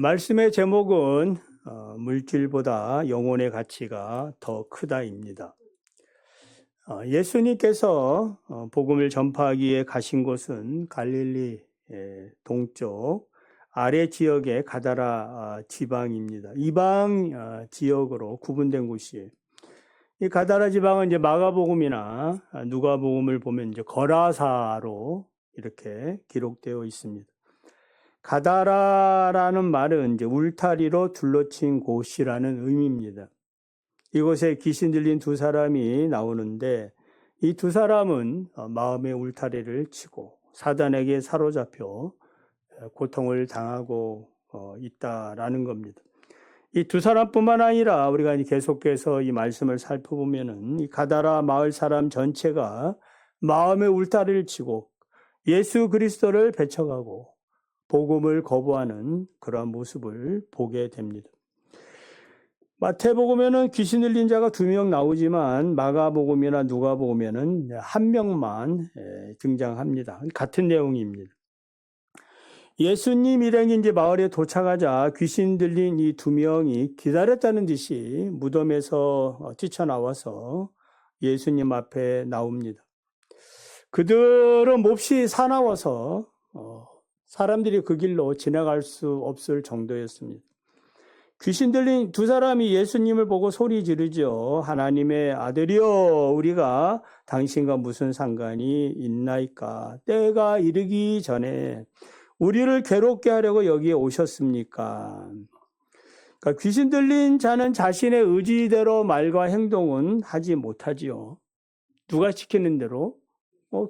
말씀의 제목은 물질보다 영혼의 가치가 더 크다입니다. 예수님께서 복음을 전파하기 위해 가신 곳은 갈릴리 동쪽 아래 지역의 가다라 지방입니다. 이방 지역으로 구분된 곳이에요. 이 가다라 지방은 이제 마가복음이나 누가복음을 보면 이제 거라사로 이렇게 기록되어 있습니다. 가다라라는 말은 이제 울타리로 둘러친 곳이라는 의미입니다. 이곳에 귀신 들린 두 사람이 나오는데 이 두 사람은 마음의 울타리를 치고 사단에게 사로잡혀 고통을 당하고 있다라는 겁니다. 이 두 사람뿐만 아니라 우리가 계속해서 이 말씀을 살펴보면은 이 가다라 마을 사람 전체가 마음의 울타리를 치고 예수 그리스도를 배척하고 복음을 거부하는 그러한 모습을 보게 됩니다. 마태복음에는 귀신 들린 자가 2명 나오지만 마가복음이나 누가복음에는 1명만 등장합니다. 같은 내용입니다. 예수님 일행이 이제 마을에 도착하자 귀신 들린 이 2명이 기다렸다는 듯이 무덤에서 뛰쳐나와서 예수님 앞에 나옵니다. 그들은 몹시 사나워서 사람들이 그 길로 지나갈 수 없을 정도였습니다. 귀신 들린 두 사람이 예수님을 보고 소리 지르죠. 하나님의 아들이여, 우리가 당신과 무슨 상관이 있나이까? 때가 이르기 전에 우리를 괴롭게 하려고 여기에 오셨습니까? 그러니까 귀신 들린 자는 자신의 의지대로 말과 행동은 하지 못하지요. 누가 시키는 대로?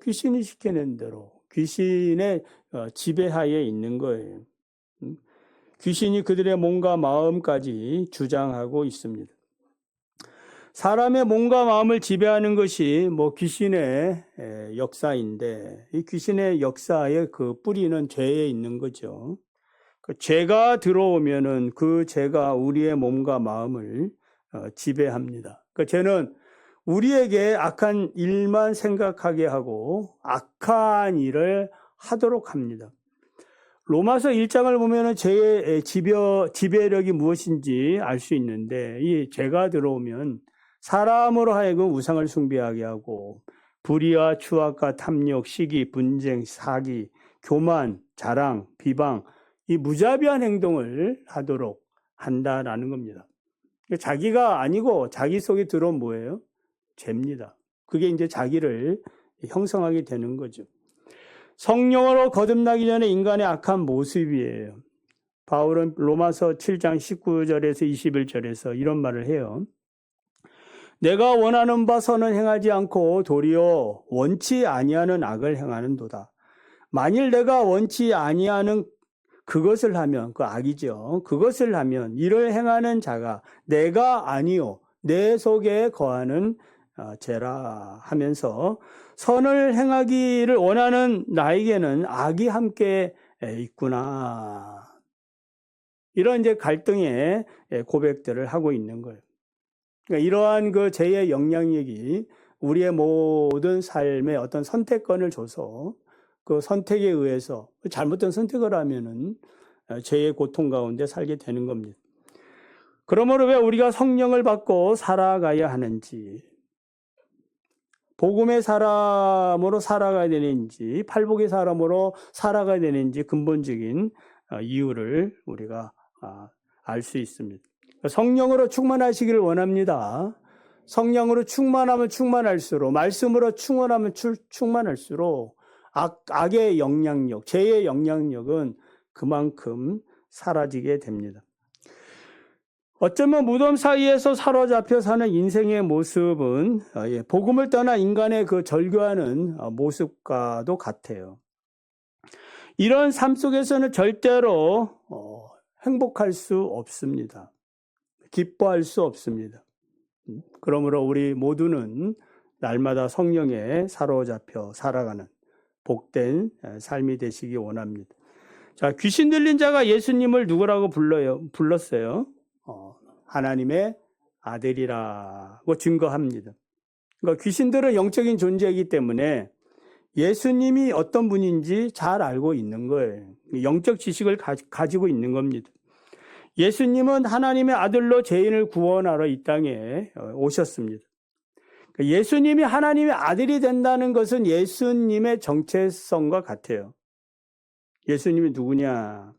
귀신이 시키는 대로. 귀신의 지배하에 있는 거예요. 귀신이 그들의 몸과 마음까지 주장하고 있습니다. 사람의 몸과 마음을 지배하는 것이 귀신의 역사인데 이 귀신의 역사의 그 뿌리는 죄에 있는 거죠. 죄가 들어오면은 그 죄가 우리의 몸과 마음을 지배합니다. 그 죄는 우리에게 악한 일만 생각하게 하고 악한 일을 하도록 합니다. 로마서 1장을 보면 죄의 지배력이 무엇인지 알 수 있는데 이 죄가 들어오면 사람으로 하여금 우상을 숭배하게 하고 불의와 추악과 탐욕, 시기, 분쟁, 사기, 교만, 자랑, 비방 이 무자비한 행동을 하도록 한다라는 겁니다. 자기가 아니고 자기 속에 들어온 뭐예요? 죄입니다. 그게 이제 자기를 형성하게 되는 거죠. 성령으로 거듭나기 전에 인간의 악한 모습이에요. 바울은 로마서 7장 19절에서 21절에서 이런 말을 해요. 내가 원하는 바 선은 행하지 않고 도리어 원치 아니하는 악을 행하는도다. 만일 내가 원치 아니하는 그것을 하면, 그 악이죠. 그것을 하면 이를 행하는 자가 내가 아니요 내 속에 거하는 죄라 하면서 선을 행하기를 원하는 나에게는 악이 함께 있구나. 이런 이제 갈등의 고백들을 하고 있는 거예요. 그러니까 이러한 그 죄의 영향력이 우리의 모든 삶에 어떤 선택권을 줘서 그 선택에 의해서 잘못된 선택을 하면은 죄의 고통 가운데 살게 되는 겁니다. 그러므로 왜 우리가 성령을 받고 살아가야 하는지, 복음의 사람으로 살아가야 되는지, 팔복의 사람으로 살아가야 되는지 근본적인 이유를 우리가 알 수 있습니다. 성령으로 충만하시기를 원합니다. 성령으로 충만하면 충만할수록, 말씀으로 충만하면 충만할수록 악의 영향력, 죄의 영향력은 그만큼 사라지게 됩니다. 어쩌면 무덤 사이에서 사로잡혀 사는 인생의 모습은 복음을 떠나 인간의 그 절규하는 모습과도 같아요. 이런 삶 속에서는 절대로 행복할 수 없습니다. 기뻐할 수 없습니다. 그러므로 우리 모두는 날마다 성령에 사로잡혀 살아가는 복된 삶이 되시기 원합니다. 자, 귀신 들린 자가 예수님을 누구라고 불렀어요? 하나님의 아들이라고 증거합니다. 그러니까 귀신들은 영적인 존재이기 때문에 예수님이 어떤 분인지 잘 알고 있는 거예요. 영적 지식을 가지고 있는 겁니다. 예수님은 하나님의 아들로 죄인을 구원하러 이 땅에 오셨습니다. 예수님이 하나님의 아들이 된다는 것은 예수님의 정체성과 같아요. 예수님이 누구냐?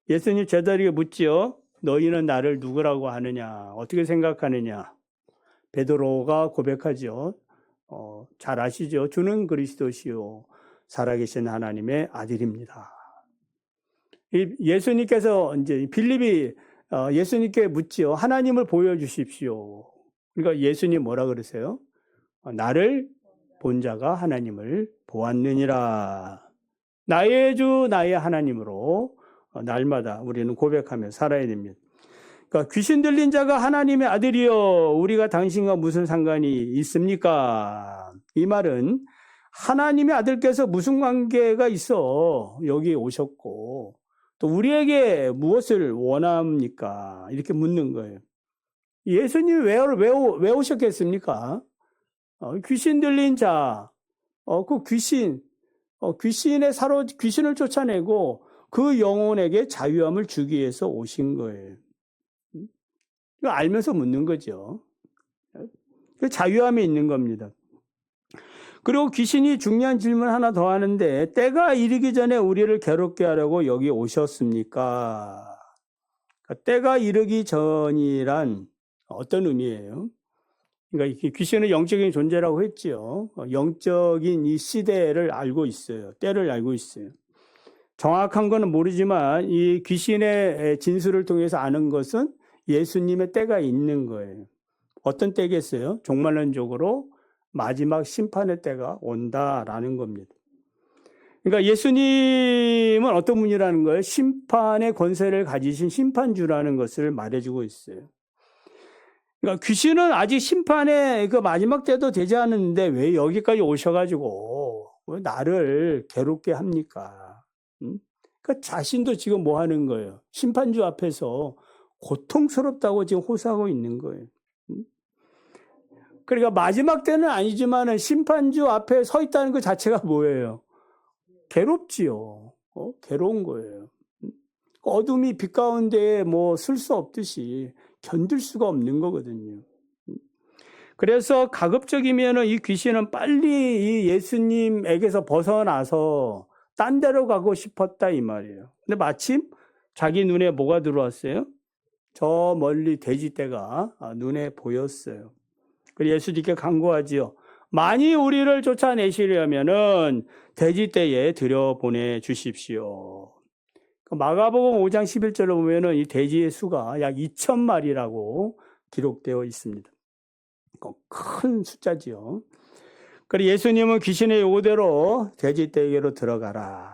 예수님 제자들에게 묻지요. 너희는 나를 누구라고 하느냐? 어떻게 생각하느냐? 베드로가 고백하죠. 잘 아시죠? 주는 그리스도시요 살아계신 하나님의 아들입니다. 예수님께서 이제 빌립이 예수님께 묻지요. 하나님을 보여주십시오. 그러니까 예수님 뭐라 그러세요? 나를 본 자가 하나님을 보았느니라. 나의 주 나의 하나님으로 날마다 우리는 고백하며 살아야 됩니다. 그러니까 귀신 들린 자가 하나님의 아들이여 우리가 당신과 무슨 상관이 있습니까? 이 말은 하나님의 아들께서 무슨 관계가 있어 여기 오셨고 또 우리에게 무엇을 원합니까? 이렇게 묻는 거예요. 예수님이 왜 오셨겠습니까? 귀신 들린 자, 그 귀신을 쫓아내고 그 영혼에게 자유함을 주기 위해서 오신 거예요. 이거 알면서 묻는 거죠. 그 자유함이 있는 겁니다. 그리고 귀신이 중요한 질문 하나 더 하는데 때가 이르기 전에 우리를 괴롭게 하려고 여기 오셨습니까? 그러니까 때가 이르기 전이란 어떤 의미예요? 그러니까 귀신은 영적인 존재라고 했지요. 영적인 이 시대를 알고 있어요. 때를 알고 있어요. 정확한 건 모르지만 이 귀신의 진술을 통해서 아는 것은 예수님의 때가 있는 거예요. 어떤 때겠어요? 종말론적으로 마지막 심판의 때가 온다라는 겁니다. 그러니까 예수님은 어떤 분이라는 거예요? 심판의 권세를 가지신 심판주라는 것을 말해주고 있어요. 그러니까 귀신은 아직 심판의 그 마지막 때도 되지 않았는데 왜 여기까지 오셔가지고 왜 나를 괴롭게 합니까? 그러니까 자신도 지금 뭐 하는 거예요? 심판주 앞에서 고통스럽다고 지금 호소하고 있는 거예요. 그러니까 마지막 때는 아니지만 심판주 앞에 서 있다는 것 자체가 뭐예요? 괴롭지요. 괴로운 거예요. 어둠이 빛 가운데 뭐 쓸 수 없듯이 견딜 수가 없는 거거든요. 그래서 가급적이면 이 귀신은 빨리 이 예수님에게서 벗어나서 딴 데로 가고 싶었다 이 말이에요. 근데 마침 자기 눈에 뭐가 들어왔어요? 저 멀리 돼지떼가 눈에 보였어요. 그래서 예수님께 간구하지요. 만일 우리를 쫓아내시려면은 돼지떼에 들여보내 주십시오. 마가복음 5장 11절을 보면은 이 돼지의 수가 약 2,000마리라고 기록되어 있습니다. 큰 숫자지요. 그래서 예수님은 귀신의 요구대로 돼지떼에게로 들어가라.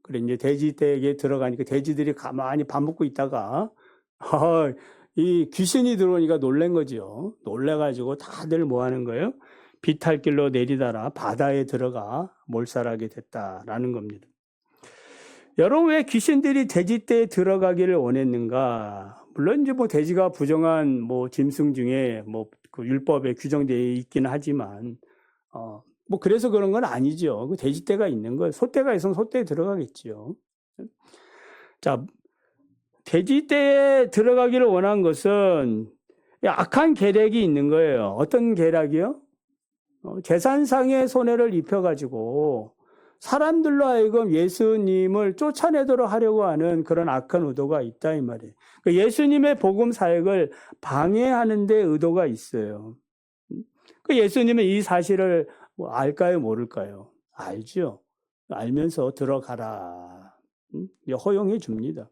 그래 이제 돼지떼에게 들어가니까 돼지들이 가만히 밥 먹고 있다가 이 귀신이 들어오니까 놀란 거죠. 놀래가지고 다들 뭐 하는 거예요? 비탈길로 내리다라 바다에 들어가 몰살하게 됐다라는 겁니다. 여러분 왜 귀신들이 돼지떼에 들어가기를 원했는가? 물론 이제 뭐 돼지가 부정한 뭐 짐승 중에 뭐 그 율법에 규정되어 있기는 하지만 뭐 그래서 그런 건 아니죠. 그 돼지떼가 있는 거예요. 소떼가 있으면 소떼에 들어가겠죠. 자, 돼지떼에 들어가기를 원한 것은 악한 계략이 있는 거예요. 어떤 계략이요? 재산상의 손해를 입혀가지고 사람들로 하여금 예수님을 쫓아내도록 하려고 하는 그런 악한 의도가 있다 이 말이에요. 그러니까 예수님의 복음 사역을 방해하는 데 의도가 있어요. 그러니까 예수님은 이 사실을 알까요 모를까요? 알죠. 알면서 들어가라. 허용해 줍니다.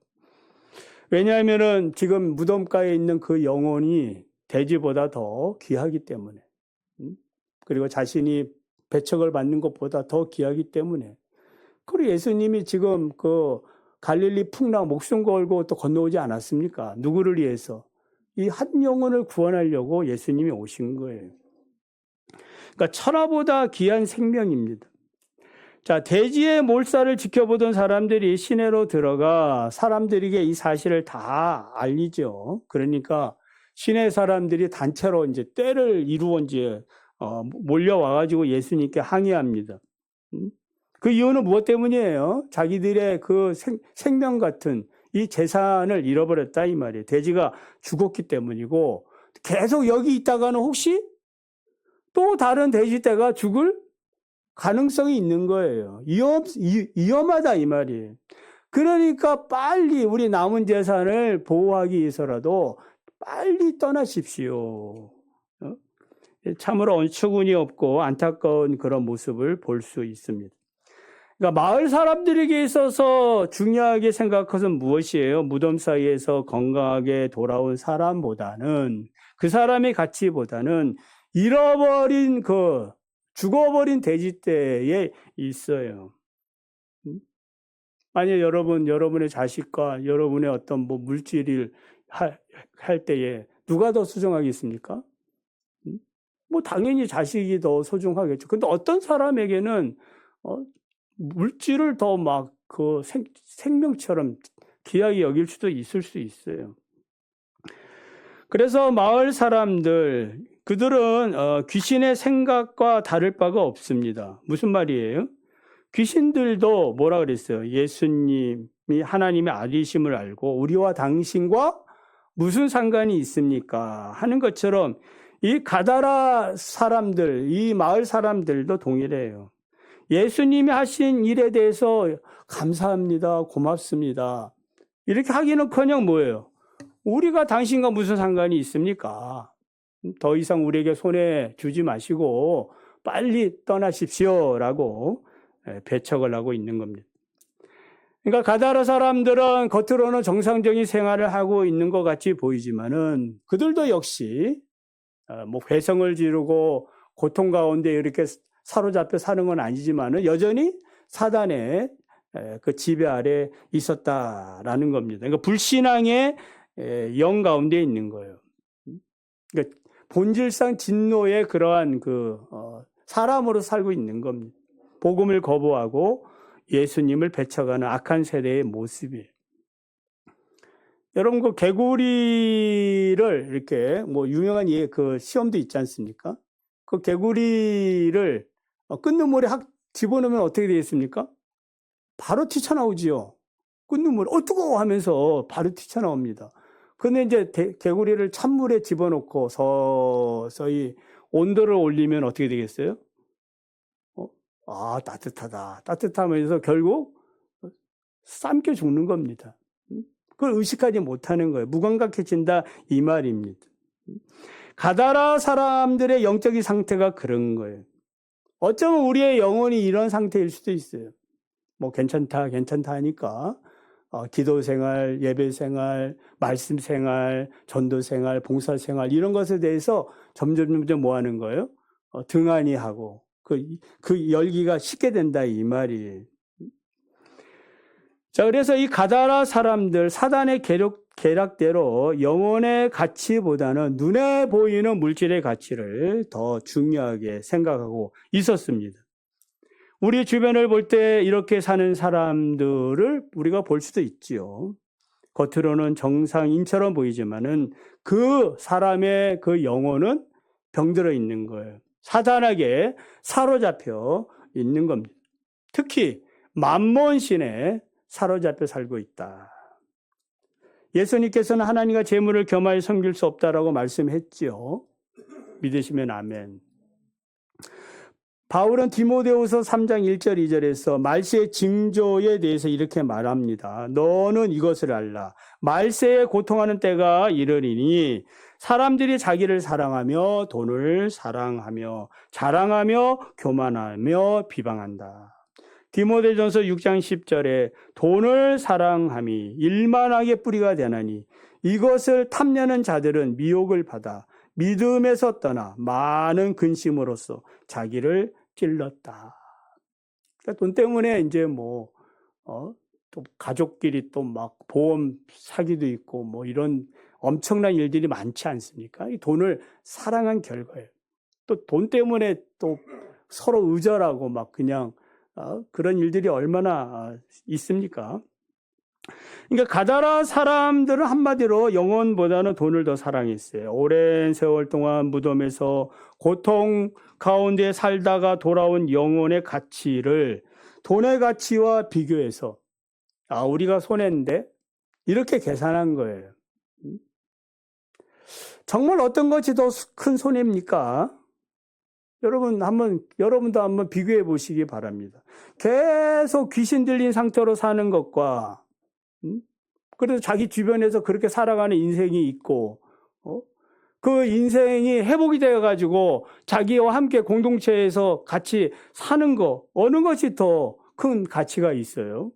왜냐하면은 지금 무덤가에 있는 그 영혼이 돼지보다 더 귀하기 때문에, 그리고 자신이 배척을 받는 것보다 더 귀하기 때문에. 그리고 예수님이 지금 그 갈릴리 풍랑 목숨 걸고 또 건너오지 않았습니까? 누구를 위해서? 이 한 영혼을 구원하려고 예수님이 오신 거예요. 그러니까 천하보다 귀한 생명입니다. 자, 돼지의 몰살을 지켜보던 사람들이 시내로 들어가 사람들에게 이 사실을 다 알리죠. 그러니까 시내 사람들이 단체로 이제 때를 이루어 이제 몰려와가지고 예수님께 항의합니다. 그 이유는 무엇 때문이에요? 자기들의 그 생명 같은 이 재산을 잃어버렸다 이 말이에요. 돼지가 죽었기 때문이고 계속 여기 있다가는 혹시 또 다른 돼지떼가 죽을 가능성이 있는 거예요. 위험하다 이 말이에요. 그러니까 빨리 우리 남은 재산을 보호하기 위해서라도 빨리 떠나십시오. 참으로 어처구니 없고 안타까운 그런 모습을 볼 수 있습니다. 그러니까 마을 사람들에게 있어서 중요하게 생각한 것은 무엇이에요? 무덤 사이에서 건강하게 돌아온 사람보다는, 그 사람의 가치보다는 잃어버린 죽어버린 돼지떼에 있어요. 만약 여러분의 자식과 여러분의 어떤 물질을 할 때에 누가 더 소중하겠습니까? 당연히 자식이 더 소중하겠죠. 근데 어떤 사람에게는 물질을 더 생명처럼 귀하게 여길 수도 있을 수 있어요. 그래서 마을 사람들, 그들은 귀신의 생각과 다를 바가 없습니다. 무슨 말이에요? 귀신들도 뭐라 그랬어요? 예수님이 하나님의 아들이심을 알고 우리와 당신과 무슨 상관이 있습니까? 하는 것처럼 이 가다라 사람들, 이 마을 사람들도 동일해요. 예수님이 하신 일에 대해서 감사합니다, 고맙습니다. 이렇게 하기는커녕 뭐예요? 우리가 당신과 무슨 상관이 있습니까? 더 이상 우리에게 손에 주지 마시고 빨리 떠나십시오라고 배척을 하고 있는 겁니다. 그러니까 가다라 사람들은 겉으로는 정상적인 생활을 하고 있는 것 같이 보이지만은 그들도 역시 회성을 지르고 고통 가운데 이렇게 사로잡혀 사는 건 아니지만은 여전히 사단의 그 지배 아래 있었다라는 겁니다. 그러니까 불신앙의 영 가운데 있는 거예요. 그러니까 본질상 진노의 그러한 사람으로 살고 있는 겁니다. 복음을 거부하고 예수님을 배척하는 악한 세대의 모습이에요. 여러분, 개구리를 이렇게 유명한 시험도 있지 않습니까? 그 개구리를 끓는 물에 집어넣으면 어떻게 되겠습니까? 바로 튀쳐나오지요. 끓는 물, 뜨거워 하면서 바로 튀쳐나옵니다. 근데 이제 개구리를 찬물에 집어넣고 서서히 온도를 올리면 어떻게 되겠어요? 따뜻하다. 따뜻하면서 결국 삶겨 죽는 겁니다. 그걸 의식하지 못하는 거예요. 무감각해진다 이 말입니다. 가다라 사람들의 영적인 상태가 그런 거예요. 어쩌면 우리의 영혼이 이런 상태일 수도 있어요. 괜찮다 하니까 기도 생활, 예배 생활, 말씀 생활, 전도 생활, 봉사 생활 이런 것에 대해서 점점 뭐 하는 거예요? 등한히 하고 그 열기가 식게 된다 이 말이에요. 자, 그래서 이 가다라 사람들 사단의 계략대로 영혼의 가치보다는 눈에 보이는 물질의 가치를 더 중요하게 생각하고 있었습니다. 우리 주변을 볼 때 이렇게 사는 사람들을 우리가 볼 수도 있지요. 겉으로는 정상인처럼 보이지만은 그 사람의 그 영혼은 병들어 있는 거예요. 사단에게 사로잡혀 있는 겁니다. 특히 만몬신에 사로잡혀 살고 있다. 예수님께서는 하나님과 재물을 겸하여 섬길 수 없다라고 말씀했지요. 믿으시면 아멘. 바울은 디모데후서 3장 1절 2절에서 말세의 징조에 대해서 이렇게 말합니다. 너는 이것을 알라. 말세에 고통하는 때가 이르리니 사람들이 자기를 사랑하며 돈을 사랑하며 자랑하며 교만하며 비방한다. 디모데전서 6장 10절에 돈을 사랑함이 일만하게 뿌리가 되나니 이것을 탐내는 자들은 미혹을 받아 믿음에서 떠나 많은 근심으로써 자기를 찔렀다. 그러니까 돈 때문에 이제 또 가족끼리 또 보험 사기도 있고 이런 엄청난 일들이 많지 않습니까? 이 돈을 사랑한 결과예요. 또 돈 때문에 또 서로 의절하고 그냥 그런 일들이 얼마나 있습니까? 그러니까 가다라 사람들은 한마디로 영혼보다는 돈을 더 사랑했어요. 오랜 세월 동안 무덤에서 고통 가운데 살다가 돌아온 영혼의 가치를 돈의 가치와 비교해서 우리가 손해인데 이렇게 계산한 거예요. 정말 어떤 것이 더 큰 손해입니까? 여러분도 한번 비교해 보시기 바랍니다. 계속 귀신 들린 상태로 사는 것과, 그래도 자기 주변에서 그렇게 살아가는 인생이 있고, 그 인생이 회복이 되어가지고 자기와 함께 공동체에서 같이 사는 거, 어느 것이 더 큰 가치가 있어요?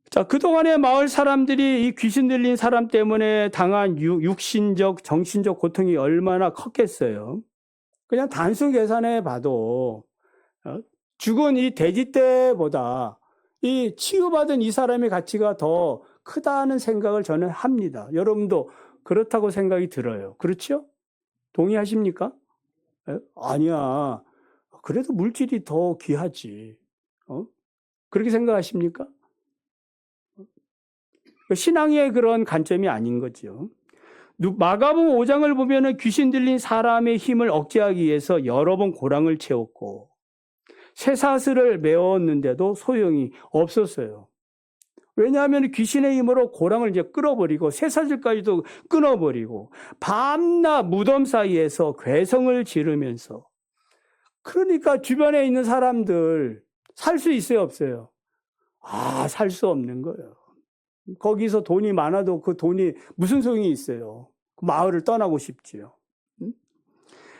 자, 그동안의 마을 사람들이 이 귀신 들린 사람 때문에 당한 육신적, 정신적 고통이 얼마나 컸겠어요. 그냥 단순 계산해 봐도 죽은 이 돼지떼보다 이 치유받은 이 사람의 가치가 더 크다는 생각을 저는 합니다. 여러분도 그렇다고 생각이 들어요. 그렇죠? 동의하십니까? 아니야. 그래도 물질이 더 귀하지. 그렇게 생각하십니까? 신앙의 그런 관점이 아닌 거죠. 마가복음 5장을 보면은 귀신 들린 사람의 힘을 억제하기 위해서 여러 번 고랑을 채웠고 쇠사슬을 메웠는데도 소용이 없었어요. 왜냐하면 귀신의 힘으로 고랑을 이제 끌어버리고 쇠사슬까지도 끊어버리고 밤낮 무덤 사이에서 괴성을 지르면서, 그러니까 주변에 있는 사람들 살 수 있어요, 없어요? 살 수 없는 거예요. 거기서 돈이 많아도 그 돈이 무슨 소용이 있어요? 마을을 떠나고 싶지요.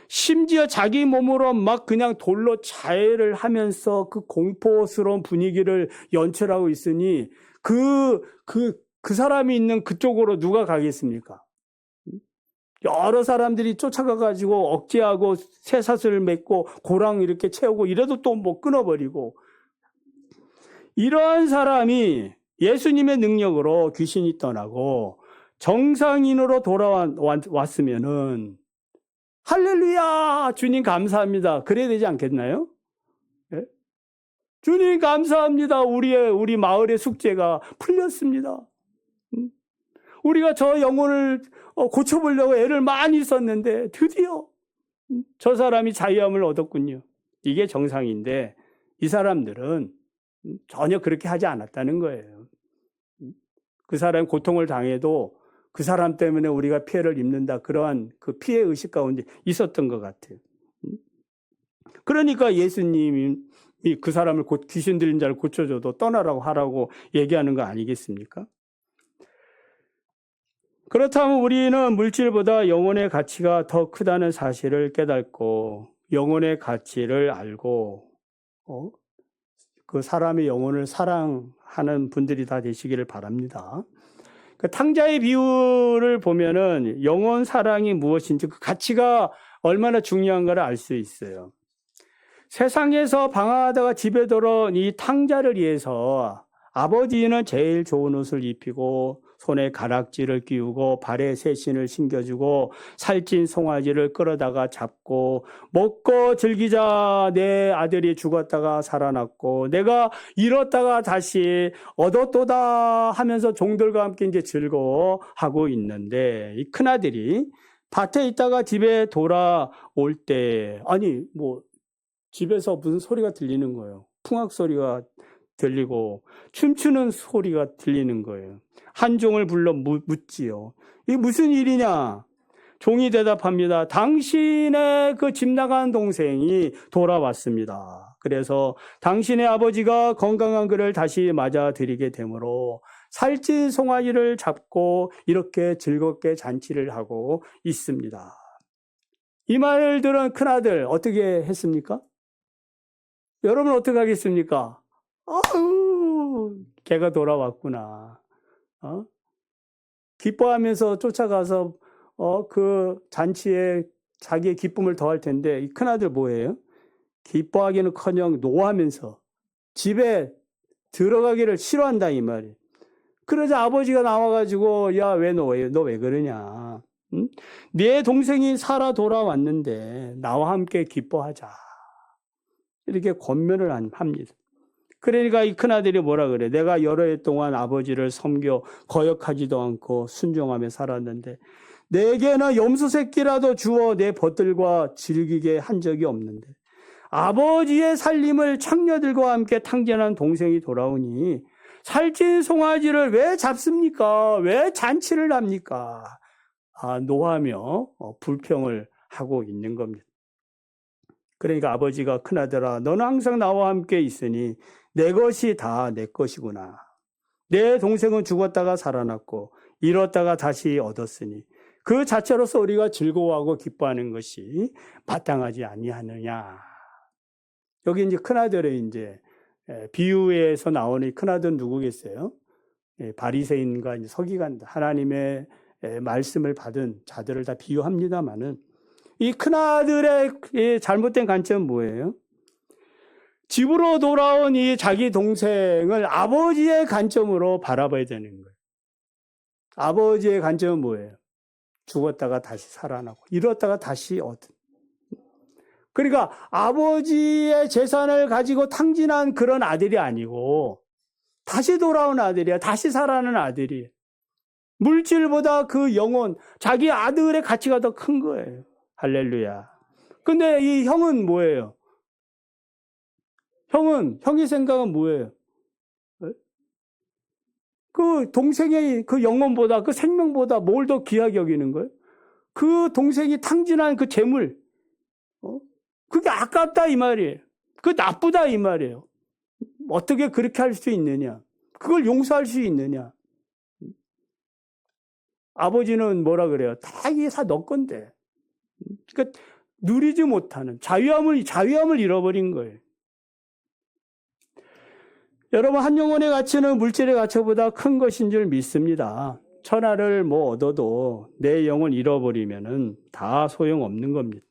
심지어 자기 몸으로 막 그냥 돌로 자해를 하면서 그 공포스러운 분위기를 연출하고 있으니 그 사람이 있는 그쪽으로 누가 가겠습니까? 여러 사람들이 쫓아가가지고 억제하고 쇠사슬을 맺고 고랑 이렇게 채우고 이래도 또 뭐 끊어버리고, 이러한 사람이 예수님의 능력으로 귀신이 떠나고 정상인으로 돌아왔으면은 할렐루야! 주님 감사합니다. 그래야 되지 않겠나요? 네? 주님 감사합니다. 우리 마을의 숙제가 풀렸습니다. 우리가 저 영혼을 고쳐보려고 애를 많이 썼는데 드디어 저 사람이 자유함을 얻었군요. 이게 정상인데 이 사람들은 전혀 그렇게 하지 않았다는 거예요. 그 사람이 고통을 당해도 그 사람 때문에 우리가 피해를 입는다, 그러한 그 피해 의식 가운데 있었던 것 같아요. 그러니까 예수님이 그 사람을 귀신 들린 자를 고쳐줘도 떠나라고 하라고 얘기하는 거 아니겠습니까? 그렇다면 우리는 물질보다 영혼의 가치가 더 크다는 사실을 깨닫고 영혼의 가치를 알고 그 사람의 영혼을 사랑하는 분들이 다 되시기를 바랍니다. 그 탕자의 비유를 보면은 영혼 사랑이 무엇인지, 그 가치가 얼마나 중요한가를 알 수 있어요. 세상에서 방황하다가 집에 돌아온 이 탕자를 위해서 아버지는 제일 좋은 옷을 입히고 손에 가락지를 끼우고 발에 새신을 신겨주고 살찐 송아지를 끌어다가 잡고 먹고 즐기자, 내 아들이 죽었다가 살아났고 내가 잃었다가 다시 얻었도다 하면서 종들과 함께 이제 즐거워하고 있는데, 이 큰아들이 밭에 있다가 집에 돌아올 때 집에서 무슨 소리가 들리는 거예요. 풍악 소리가 들리고 춤추는 소리가 들리는 거예요. 한 종을 불러 묻지요. 이게 무슨 일이냐? 종이 대답합니다. 당신의 그 집 나간 동생이 돌아왔습니다. 그래서 당신의 아버지가 건강한 그를 다시 맞아들이게 되므로 살찐 송아지를 잡고 이렇게 즐겁게 잔치를 하고 있습니다. 이 말을 들은 큰아들 어떻게 했습니까? 여러분 어떻게 하겠습니까? 걔가 돌아왔구나. 기뻐하면서 쫓아가서 그 잔치에 자기의 기쁨을 더할 텐데, 이 큰아들 뭐예요? 기뻐하기는커녕 노하면서 집에 들어가기를 싫어한다 이 말이에요. 그러자 아버지가 나와가지고 야, 너 왜 그러냐? 응? 네 동생이 살아 돌아왔는데 나와 함께 기뻐하자. 이렇게 권면을 합니다. 그러니까 이 큰아들이 뭐라 그래? 내가 여러 해 동안 아버지를 섬겨 거역하지도 않고 순종하며 살았는데 내게는 염소 새끼라도 주어 내 벗들과 즐기게 한 적이 없는데 아버지의 살림을 창녀들과 함께 탕진한 동생이 돌아오니 살찐 송아지를 왜 잡습니까? 왜 잔치를 합니까? 노하며 불평을 하고 있는 겁니다. 그러니까 아버지가 큰아들아, 너는 항상 나와 함께 있으니 내 것이 다 내 것이구나. 내 동생은 죽었다가 살아났고 잃었다가 다시 얻었으니 그 자체로서 우리가 즐거워하고 기뻐하는 것이 마땅하지 아니하느냐. 여기 이제 큰아들의 이제 비유에서 나오는 큰아들은 누구겠어요? 바리새인과 서기관, 하나님의 말씀을 받은 자들을 다 비유합니다만은 이 큰아들의 잘못된 관점은 뭐예요? 집으로 돌아온 이 자기 동생을 아버지의 관점으로 바라봐야 되는 거예요. 아버지의 관점은 뭐예요? 죽었다가 다시 살아나고 잃었다가 다시 얻은. 그러니까 아버지의 재산을 가지고 탕진한 그런 아들이 아니고 다시 돌아온 아들이야. 다시 살아나는 아들이에요. 물질보다 그 영혼, 자기 아들의 가치가 더 큰 거예요. 할렐루야. 근데 이 형은 뭐예요? 형의 생각은 뭐예요? 그 동생의 그 영혼보다, 그 생명보다 뭘 더 귀하게 여기는 거예요? 그 동생이 탕진한 그 재물, 그게 아깝다 이 말이에요. 그게 나쁘다 이 말이에요. 어떻게 그렇게 할 수 있느냐? 그걸 용서할 수 있느냐? 아버지는 뭐라 그래요? 다 이게 다 너 건데. 그러니까 누리지 못하는 자유함을 잃어버린 거예요. 여러분, 한 영혼의 가치는 물질의 가치보다 큰 것인 줄 믿습니다. 천하를 얻어도 내 영혼 잃어버리면은 다 소용없는 겁니다.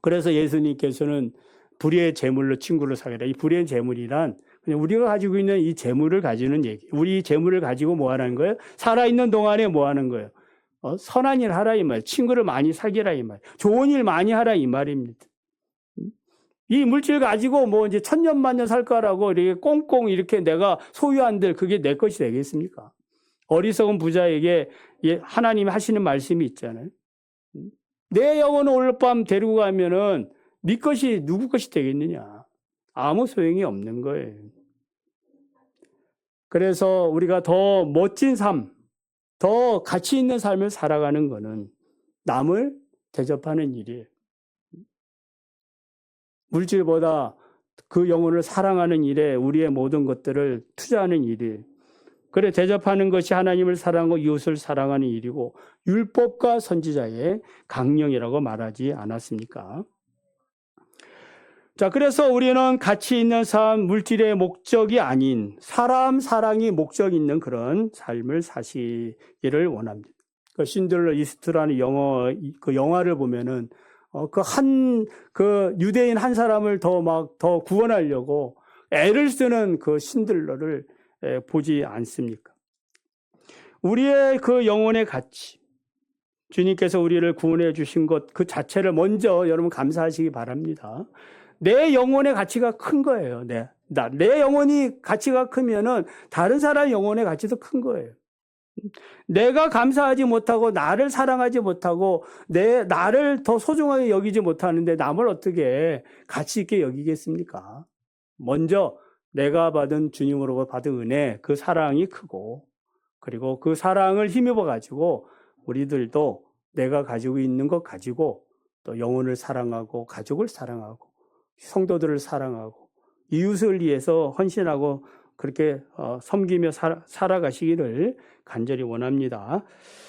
그래서 예수님께서는 불의의 재물로 친구를 사귀라. 이 불의의 재물이란 그냥 우리가 가지고 있는 이 재물을 가지는 얘기. 우리 재물을 가지고 뭐 하는 거예요? 살아있는 동안에 뭐 하는 거예요? 선한 일 하라 이 말. 친구를 많이 사귀라 이 말. 좋은 일 많이 하라 이 말입니다. 이 물질 가지고 이제 천년 만년 살 거라고 이렇게 꽁꽁 이렇게 내가 소유한들 그게 내 것이 되겠습니까? 어리석은 부자에게 하나님이 하시는 말씀이 있잖아요. 내 영혼을 오늘 밤 데리고 가면은 네 것이 누구 것이 되겠느냐? 아무 소용이 없는 거예요. 그래서 우리가 더 멋진 삶, 더 가치 있는 삶을 살아가는 거는 남을 대접하는 일이에요. 물질보다 그 영혼을 사랑하는 일에 우리의 모든 것들을 투자하는 일이에요. 그래 대접하는 것이 하나님을 사랑하고 이웃을 사랑하는 일이고 율법과 선지자의 강령이라고 말하지 않았습니까? 자, 그래서 우리는 가치 있는 삶, 물질의 목적이 아닌 사람 사랑이 목적 있는 그런 삶을 사시기를 원합니다. 그 신들러 이스트라는 영화를 보면은 그 유대인 한 사람을 더 구원하려고 애를 쓰는 그 신들러를 보지 않습니까? 우리의 그 영혼의 가치, 주님께서 우리를 구원해 주신 것 그 자체를 먼저 여러분 감사하시기 바랍니다. 내 영혼의 가치가 큰 거예요. 내 영혼이 가치가 크면은 다른 사람 영혼의 가치도 큰 거예요. 내가 감사하지 못하고 나를 사랑하지 못하고 나를 더 소중하게 여기지 못하는데 남을 어떻게 가치 있게 여기겠습니까? 먼저 내가 받은 주님으로부터 받은 은혜, 그 사랑이 크고 그리고 그 사랑을 힘입어 가지고 우리들도 내가 가지고 있는 것 가지고 또 영혼을 사랑하고 가족을 사랑하고 성도들을 사랑하고 이웃을 위해서 헌신하고 그렇게 섬기며 살아가시기를 간절히 원합니다.